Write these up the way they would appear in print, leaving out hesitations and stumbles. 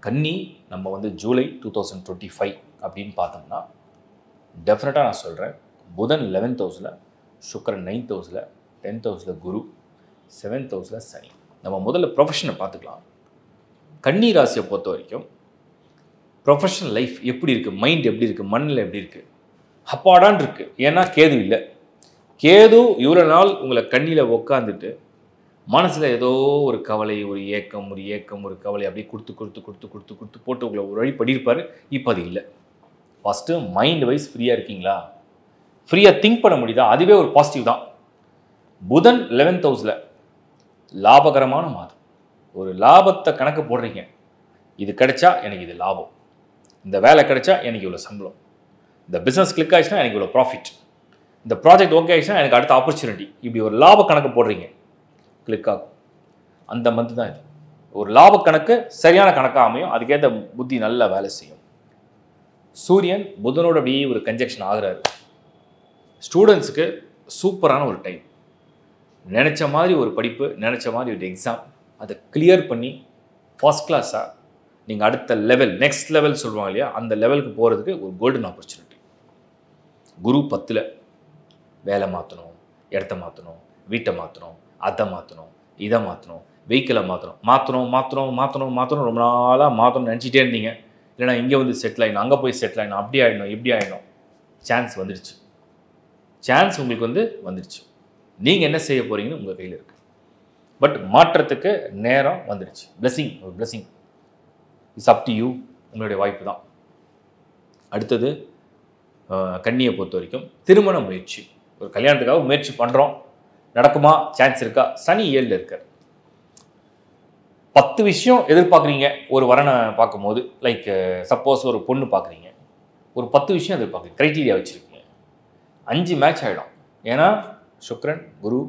கன்னி நம்ம வந்து ஜூலை 2025 அப்படின்னு பார்த்தோம்னா டெஃபினட்டாக நான் சொல்கிறேன், புதன் 11th ஹவுஸில், சுக்கிரன் 9th ஹவுஸில், 10th ஹவுஸில் குரு, 7th ஹவுஸில் சனி. நம்ம முதல்ல ப்ரொஃபஷனை பார்த்துக்கலாம். கன்னி ராசியை பொறுத்த வரைக்கும் ப்ரொஃபஷனல் லைஃப் எப்படி இருக்குது, மைண்ட் எப்படி இருக்குது, மண்ணில் எப்படி இருக்குது, அப்பாடான் இருக்குது. ஏன்னா கேது இல்லை. கேது இவ்வளோ நாள் உங்களை கண்ணியில் உட்காந்துட்டு மனசில் ஏதோ ஒரு கவலை, ஒரு ஏக்கம், ஒரு கவலை அப்படியே கொடுத்து போட்டு உங்களை ஒரு வழி பண்ணியிருப்பார். இப்போ அது இல்லை. ஃபஸ்ட்டு மைண்ட் வைஸ் ஃப்ரீயாக இருக்கீங்களா, ஃப்ரீயாக திங்க் பண்ண முடியுதா, அதுவே ஒரு பாசிட்டிவ் தான். புதன் 11th ஹவுஸில் லாபகரமான மாதம். ஒரு லாபத்தை கணக்கு போடுறீங்க. இது கிடைச்சா எனக்கு இது லாபம், இந்த வேலை கிடைச்சா எனக்கு இவ்வளோ சம்பளம், இந்த பிஸ்னஸ் கிளிக் ஆகிடுச்சுன்னா எனக்கு இவ்வளோ ப்ராஃபிட், இந்த ப்ராஜெக்ட் ஓகே ஆகிடுச்சுன்னா எனக்கு அடுத்த ஆப்பர்ச்சுனிட்டி. இப்படி ஒரு லாப கணக்கு போடுறீங்க, கிளிக் ஆகும். அந்த மந்த் தான் இது. ஒரு லாப கணக்கு சரியான கணக்காக அமையும். அதுக்கேற்ற புத்தி நல்லா வேலை செய்யும். சூரியன் புதனோட அப்படியே ஒரு கன்ஜெக்ஷன் ஆகுறாரு. ஸ்டூடெண்ட்ஸுக்கு சூப்பரான ஒரு டைம். நினச்ச மாதிரி ஒரு படிப்பு, நினச்ச மாதிரி ஒரு எக்ஸாம், அதை கிளியர் பண்ணி ஃபர்ஸ்ட் கிளாஸாக நீங்கள் அடுத்த லெவல், நெக்ஸ்ட் லெவல் சொல்லுவாங்க இல்லையா, அந்த லெவலுக்கு போகிறதுக்கு ஒரு கோல்டன் ஆப்பர்ச்சுனிட்டி. குரு 10ல் வேலை மாற்றணும், இடத்த மாற்றணும், வீட்டை மாற்றணும், அதை மாற்றணும், இதை மாற்றணும், வெஹிக்கிளை மாற்றணும். ரொம்ப நாளாக மாற்றணும்னு நினச்சிட்டே இருந்தீங்க. இல்லைனா இங்கே வந்து செட்டில் ஆகிடணும், அங்கே போய் செட்டில் ஆகிடணும், அப்படி ஆகிடணும், இப்படி ஆகிடணும். சான்ஸ் வந்துடுச்சு. சான்ஸ் உங்களுக்கு வந்து வந்துடுச்சு. நீங்கள் என்ன செய்ய போகிறீங்கன்னு உங்கள் கையில் இருக்குது. பட் மாற்றத்துக்கு நேரம் வந்துடுச்சு. பிளெஸிங், ஒரு blessing it's up to you. உங்களுடைய வாய்ப்பு தான். அடுத்தது கன்னியை பொறுத்த வரைக்கும் திருமண முயற்சி. ஒரு கல்யாணத்துக்காக முயற்சி பண்ணுறோம், நடக்குமா, சான்ஸ் இருக்கா? சனி 7ல் இருக்கார். 10 விஷயம் எதிர்பார்க்குறீங்க ஒரு வரனை பார்க்கும்போது. லைக் சப்போஸ் ஒரு பொண்ணு பார்க்குறீங்க, ஒரு 10 விஷயம் எதிர்பார்க்குறீங்க, க்ரைட்டீரியா வச்சுருக்கீங்க. 5 மேட்ச் ஆகிடும். ஏன்னா சுக்கிரன், குரு,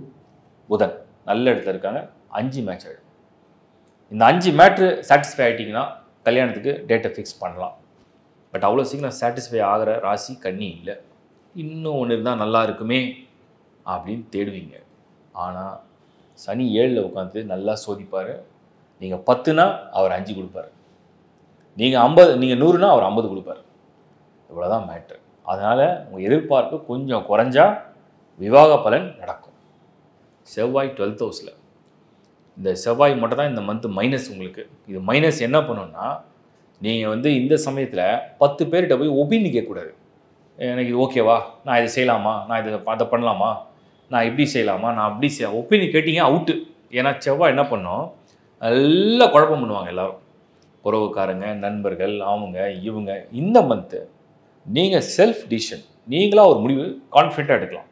புதன் நல்ல இடத்துல இருக்காங்க. 5 மேட்ச் ஆகிடும். இந்த 5 மேட்ரு சாட்டிஸ்ஃபை ஆகிட்டிங்கன்னா கல்யாணத்துக்கு டேட்டை ஃபிக்ஸ் பண்ணலாம். பட் அவ்வளோ சீக்கிரம் சாட்டிஸ்ஃபை ஆகிற ராசி கன்னி இல்லை. இன்னும் ஒன்று இருந்தால் நல்லா இருக்குமே அப்படின்னு தேடுவீங்க. ஆனால் சனி 7ல் உட்காந்து நல்லா சோதிப்பார். நீங்கள் 10னா அவர் 5 கொடுப்பார், நீங்கள் 50, நீங்கள் 100னா அவர் 50 கொடுப்பார். இவ்வளோதான் மேட்ரு. அதனால் உங்கள் எதிர்பார்ப்பு கொஞ்சம் குறைஞ்சா விவாக பலன் நடக்கும். செவ்வாய் 12th ஹவுஸில். இந்த செவ்வாய் மட்டும் தான் இந்த மந்த்து மைனஸ் உங்களுக்கு. இது மைனஸ் என்ன பண்ணுன்னா, நீங்கள் வந்து இந்த சமயத்தில் 10 பேர்கிட்ட போய் ஒப்பீனியன் கேட்கக்கூடாது. எனக்கு இது ஓகேவா, நான் இதை செய்யலாமா, நான் அதை பண்ணலாமா, நான் இப்படி செய்யலாமா, நான் அப்படி ஒப்பீனியன் கேட்டிங்க அவுட்டு. ஏன்னா செவ்வாய் என்ன பண்ணோம், நல்லா குழப்பம் பண்ணுவாங்க எல்லோரும். உறவுக்காரங்க, நண்பர்கள், அவங்க இவங்க. இந்த மந்த்து நீங்கள் செல்ஃப் டிசிஷன், நீங்களாக ஒரு முடிவு கான்ஃபிடென்ட்டாக எடுக்கலாம்.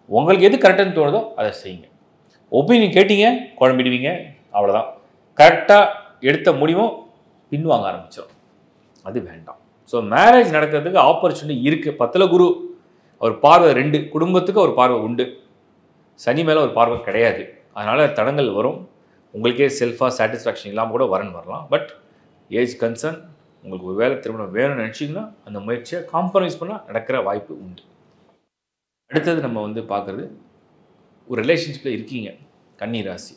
உங்களுக்கு எது கரெக்டுன்னு தோணுதோ அதை செய்யுங்க. ஒப்பீனியன் கேட்டீங்க குழம்பிடுவீங்க, அவ்வளோதான். கரெக்டாக எடுத்த முடிவும் பின்வாங்க ஆரம்பிச்சிடும். அது வேண்டாம். ஸோ மேரேஜ் நடக்கிறதுக்கு ஆப்பர்ச்சுனிட்டி இருக்குது. 10ல் குரு, அவர் பார்வை 2, குடும்பத்துக்கு ஒரு பார்வை உண்டு. சனி மேலே ஒரு பார்வை கிடையாது. அதனால் தடங்கள் வரும். உங்களுக்கே செல்ஃபாக சாட்டிஸ்ஃபேக்ஷன் இல்லாமல் கூட வரலாம். பட் ஏஜ் கன்சர்ன், உங்களுக்கு ஒரு வேலை திருமணம் வேணும்னு நினச்சிங்கன்னா அந்த முயற்சியை காம்ப்ரமைஸ் பண்ணால் நடக்கிற வாய்ப்பு உண்டு. அடுத்தது நம்ம வந்து பார்க்குறது, ஒரு ரிலேஷன்ஷிப்பில் இருக்கீங்க கன்னி ராசி.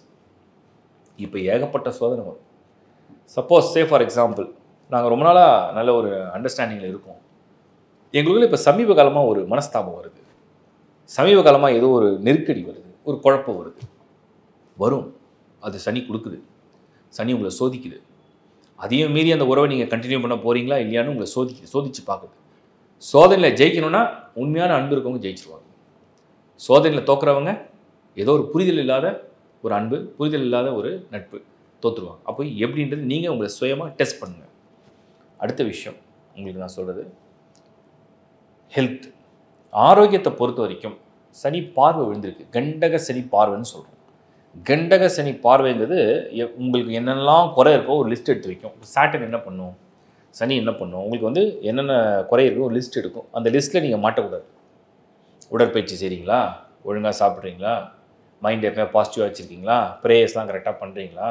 இப்போ ஏகப்பட்ட சோதனை வரும். சப்போஸ் ஃபார் எக்ஸாம்பிள், நாங்கள் ரொம்ப நாளாக நல்ல ஒரு அண்டர்ஸ்டாண்டிங்கில் இருக்கோம். எங்களுக்குள்ள இப்போ சமீப காலமாக ஒரு மனஸ்தாபம் வருது, சமீப காலமாக ஏதோ ஒரு நெருக்கடி வருது, ஒரு குழப்பம் வரும். அது சனி கொடுக்குது. சனி உங்களை சோதிக்குது. அதையும் மீறி அந்த உறவை நீங்கள் கண்டினியூ பண்ண போகிறீங்களா இல்லையான்னு உங்களை சோதிச்சு பார்க்குது. சோதனையில் ஜெயிக்கணும்னா உண்மையான அன்பு இருக்கவங்க ஜெயிச்சிருவாங்க. சோதனையில் தோக்குறவங்க ஏதோ ஒரு புரிதல் இல்லாத ஒரு அன்பு, புரிதல் இல்லாத ஒரு நட்பு, தோற்றுருவாங்க. அப்போ எப்படின்றது நீங்கள் உங்களை சுயமாக டெஸ்ட் பண்ணுங்கள். அடுத்த விஷயம் உங்களுக்கு நான் சொல்கிறது, ஹெல்த், ஆரோக்கியத்தை பொறுத்த வரைக்கும் சனி பார்வை விழுந்திருக்கு. கண்டக சனி பார்வைன்னு சொல்கிறோம். கண்டக சனி பார்வைங்கிறது உங்களுக்கு என்னெல்லாம் குறை இருக்கோ ஒரு லிஸ்ட் எடுத்து வைக்கும். சாட்டன் என்ன பண்ணும், சனி என்ன பண்ணும், உங்களுக்கு வந்து என்னென்ன குறை இருக்கோ ஒரு லிஸ்ட் எடுக்கும். அந்த லிஸ்ட்டில் நீங்கள் மாட்டக்கூடாது. உடற்பயிற்சி செய்கிறீங்களா, ஒழுங்காக சாப்பிட்றீங்களா, மைண்ட் எப்போ பாசிட்டிவாக வச்சுருக்கீங்களா, ப்ரேயர்ஸ்லாம் கரெக்டாக பண்ணுறீங்களா,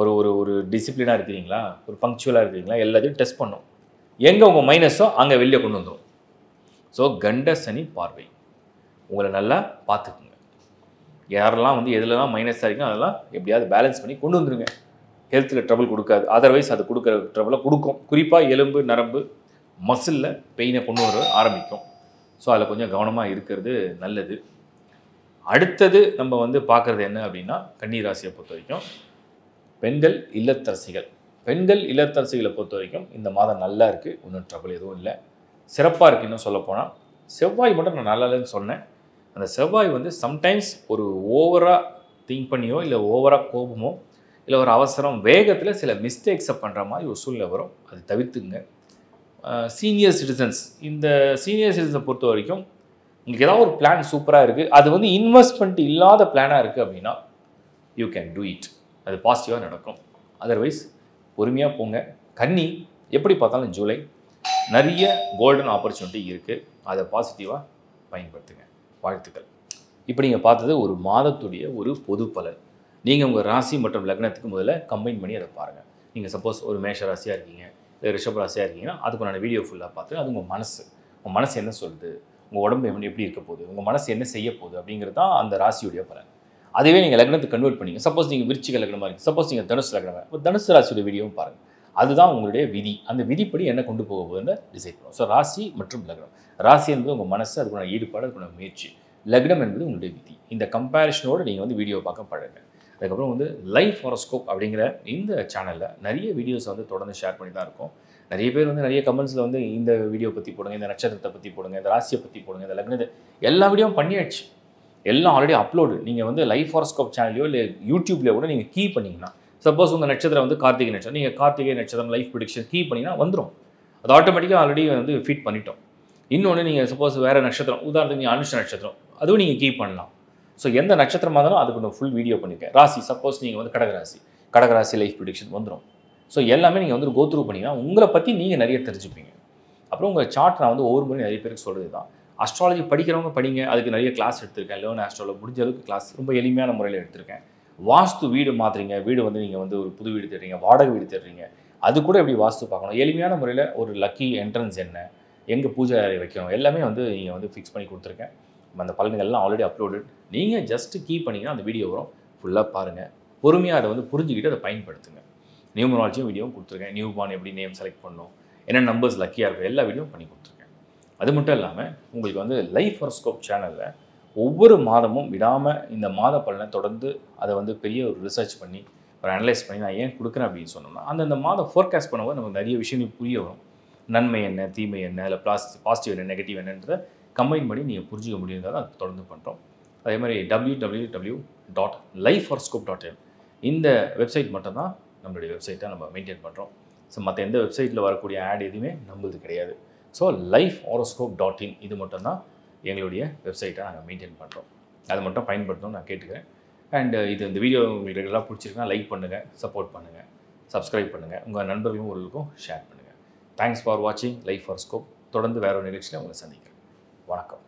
ஒரு ஒரு ஒரு டிசிப்ளினாக இருக்கிறீங்களா, ஒரு பங்க்சுவலாக இருக்கிறீங்களா, எல்லாத்தையும் டெஸ்ட் பண்ணும். எங்கே உங்கள் மைனஸோ அங்கே வெளியே கொண்டு வந்துடும். ஸோ கண்ட சனி பார்வை உங்களை நல்லா பார்த்துக்குங்க. யாரெல்லாம் வந்து எதுலலாம் மைனஸாக இருக்கோ அதெல்லாம் எப்படியாவது பேலன்ஸ் பண்ணி கொண்டு வந்துடுங்க. ஹெல்த்தில் ட்ரபிள் கொடுக்காது. அதர்வைஸ் அது கொடுக்குற ட்ரபிளை கொடுக்கும். குறிப்பாக எலும்பு நரம்பு மசிலில் பெயினை கொண்டு வர ஆரம்பிக்கும். ஸோ அதில் கொஞ்சம் கவனமாக இருக்கிறது நல்லது. அடுத்தது நம்ம வந்து பார்க்குறது என்ன அப்படின்னா, கன்னி ராசியை பொறுத்த வரைக்கும் பெண்கள் இல்லத்தரசிகள். பெண்கள் இல்லத்தரசிகளை பொறுத்த வரைக்கும் இந்த மாதம் நல்லா இருக்குது, ஒன்றும் ட்ரபிள் எதுவும் இல்லை, சிறப்பாக இருக்குது. இன்னும் சொல்லப்போனால் செவ்வாய் மட்டும் நான் நல்லா இல்லைன்னு சொன்னேன். அந்த செவ்வாய் வந்து சம்டைம்ஸ் ஒரு ஓவராக திங்க் பண்ணியோ இல்லை ஓவராக கோபமோ இல்லை ஒரு அவசரம் வேகத்தில் சில மிஸ்டேக்ஸை பண்ணுற மாதிரி ஒரு சூழ்நிலை வரும். அது தவிர்த்துங்க. சீனியர் சிட்டிசன்ஸ், இந்த சீனியர் சிட்டிசனை பொறுத்த வரைக்கும் உங்களுக்கு ஏதாவது ஒரு பிளான் சூப்பராக இருக்குது, அது வந்து இன்வெஸ்ட்மெண்ட் இல்லாத பிளானாக இருக்குது அப்படின்னா யூ கேன் டூ இட். அது பாசிட்டிவாக நடக்கும். அதர்வைஸ் பொறுமையாக போங்க. கன்னி எப்படி பார்த்தாலும் ஜூலை நிறைய கோல்டன் ஆப்பர்ச்சுனிட்டி இருக்குது, அதை பாசிட்டிவாக பயன்படுத்துங்க. வாழ்த்துக்கள். இப்போ நீங்கள் பார்த்தது ஒரு மாதத்துடைய ஒரு பொது பலன். நீங்கள் உங்கள் ராசி மற்றும் லக்னத்துக்கு முதல்ல கம்பைன் பண்ணி அதை பாருங்கள். நீங்கள் சப்போஸ் ஒரு மேஷ ராசியாக இருக்கீங்க, இல்லை ரிஷப ராசியாக இருக்கீங்கன்னா அதுக்குண்டான வீடியோ ஃபுல்லாக பார்த்து அது உங்கள் மனசு என்ன சொல்லுது, உங்கள் உடம்பு எப்படி இருக்க போகுது, உங்கள் மனசு என்ன செய்ய போகுது அப்படிங்கிறது தான் அந்த ராசியுடைய பலன். அதுவே நீங்கள் லக்னத்துக்கு கன்வெர்ட் பண்ணிங்க. சப்போஸ் நீங்கள் விருச்சிக லக்னமாக இருக்குது, சப்போஸ் நீங்கள் தனுசு லக்னமாக, இப்போ தனுசு ராசியோட வீடியோவும் பாருங்கள். அதுதான் உங்களுடைய விதி. அந்த விதிப்படி என்ன கொண்டு போக போகுதுன்னு டிசைட் பண்ணும். ஸோ ராசி மற்றும் லக்னம். ராசி என்பது உங்கள் மனசு, அதுக்குள்ள ஈடுபாடு, அதுக்குள்ள முயற்சி. லக்னம் என்பது உங்களுடைய விதி. இந்த கம்பேரிஷனோடு நீங்கள் வந்து வீடியோ பார்க்க பழங்க. அதுக்கப்புறம் வந்து லைஃப் ஹாரோஸ்கோப் அப்படிங்கிற இந்த சேனலில் நிறைய வீடியோஸ் வந்து தொடர்ந்து ஷேர் பண்ணி தான் இருக்கும். நிறைய பேர் வந்து நிறைய கமெண்ட்ஸில் வந்து இந்த வீடியோ பற்றி போடுங்க, இந்த நட்சத்திரத்தை பற்றி போடுங்க, இந்த ராசியை பற்றி போடுங்க, இந்த லக்னத்தை, எல்லா வீடியோவும் பண்ணியாச்சு, எல்லாம் ஆல்ரெடி அப்லோடு. நீங்கள் வந்து லைஃப் ஹாரோஸ்கோப் சேனலையோ இல்லை யூடியூப்லேயோ கூட நீங்கள் கீ பண்ணிங்கன்னா, சப்போஸ் உங்கள் நட்சத்திரம் வந்து கார்த்திகை நட்சத்திரம், நீங்கள் கார்த்திகை நட்சத்திரம் லைஃப் ப்ரிடிக்ஷன் கீ பண்ணிங்கன்னா வந்துடும். அது ஆட்டோமேட்டிக்காக ஆல்ரெடி வந்து ஃபீட் பண்ணிட்டோம். இன்னொன்று நீங்கள் சப்போஸ் வேறு நட்சத்திரம், உதாரணத்துக்கு நீங்கள் அனுஷ நட்சத்திரம், அதுவும் நீங்கள் கீ பண்ணலாம். ஸோ எந்த நட்சத்திரமாக இருந்தாலும் அதுக்கு நான் ஃபுல் வீடியோ பண்ணியிருக்கேன். ராசி சப்போஸ் நீங்கள் வந்து கடகராசி லைஃப் ப்ரிடிக்ஷன் வந்துடும். ஸோ எல்லாமே நீங்கள் வந்து கோ த்ரூ பண்ணிங்கன்னா உங்களை பற்றி நீங்கள் நிறைய தெரிஞ்சுப்பீங்க. அப்புறம் உங்கள் சார்ட் நான் வந்து ஒவ்வொரு முறையும் நிறைய பேருக்கு சொல்கிறது தான், அஸ்ட்ராலஜி படிக்கிறவங்க படிங்க. அதுக்கு நிறைய கிளாஸ் எடுத்திருக்கேன். லேர்ன் ஆஸ்ட்ராலஜி முடிஞ்ச அளவுக்கு கிளாஸ் ரொம்ப எளிமையான முறையில் எடுத்திருக்கேன். வாஸ்து வீடு மாற்றுறீங்க, வீடு வந்து நீங்கள் வந்து ஒரு புது வீடு தேடுறீங்க, வாடகை வீடு தேடுறீங்க, அது கூட எப்படி வாஸ்து பார்க்கணும், எளிமையான முறையில் ஒரு லக்கி என்ட்ரன்ஸ் என்ன, எங்கே பூஜை அறை வைக்கணும், எல்லாமே வந்து நீங்கள் வந்து ஃபிக்ஸ் பண்ணி கொடுத்துருக்கேன். அந்த பலன்கள்லாம் ஆல்ரெடி அப்லோடட். நீங்கள் ஜஸ்ட்டு கீ பண்ணிங்கன்னா அந்த வீடியோ வரும், ஃபுல்லாக பாருங்கள். பொறுமையாக அதை வந்து புரிஞ்சுக்கிட்டு அதை பயன்படுத்துங்க. நியூமராலஜியும் வீடியோவும் கொடுத்துருக்கேன். நியூ பார்ன் எப்படி நேம் செலக்ட் பண்ணணும், என்ன நம்பர்ஸ் லக்கியாக இருக்கும், எல்லா வீடியோவும் பண்ணி கொடுத்துருக்கேன். அது மட்டும் இல்லாமல் உங்களுக்கு வந்து லைஃப் ஹாரோஸ்கோப் சேனலில் ஒவ்வொரு மாதமும் விடாமல் இந்த மாத பலனை தொடர்ந்து அதை வந்து பெரிய ஒரு ரிசர்ச் பண்ணி ஒரு அனலைஸ் பண்ணி நான் ஏன் கொடுக்குறேன் அப்படின்னு சொன்னோம்னா, அந்தந்த மாதம் ஃபோர்காஸ்ட் பண்ணும்போது நமக்கு நிறைய விஷயங்கள் புரிய வரும். நன்மை என்ன, தீமை என்ன, இல்லை பாசிட்டிவ் என்ன, நெகட்டிவ் என்னன்றதை கம்பைன் பண்ணி நீங்கள் புரிஞ்சிக்க முடியுன்றதை அதை தொடர்ந்து பண்ணுறோம். அதே மாதிரி www.lifehoroscope.in இந்த வெப்சைட் மட்டும்தான் நம்மளுடைய வெப்சைட்டை நம்ம மெயின்டைன் பண்ணுறோம். ஸோ மற்ற எந்த வெப்சைட்டில் வரக்கூடிய ஆட் எதுவுமே நம்மளுது கிடையாது. ஸோ lifehoroscope.in இது மட்டும்தான் எங்களுடைய வெப்சைட்டை நாங்கள் மெயின்டைன் பண்ணுறோம். அதை மட்டும் பயன்படுத்தணும்னு நான் கேட்டுக்கிறேன். அண்ட் இந்த வீடியோ உங்களுக்கு ரெகுலராக பிடிச்சிருக்குன்னா லைக் பண்ணுங்கள், சப்போர்ட் பண்ணுங்கள், சப்ஸ்கிரைப் பண்ணுங்கள், உங்கள் நண்பர்களும் ஒருவருக்கும் ஷேர் பண்ணுங்கள். தேங்க்ஸ் ஃபார் வாட்சிங் லைஃப் ஹாரோஸ்கோப். தொடர்ந்து வேற ஒரு நிகழ்ச்சியில் உங்களை சந்திக்கிறேன். வணக்கம்.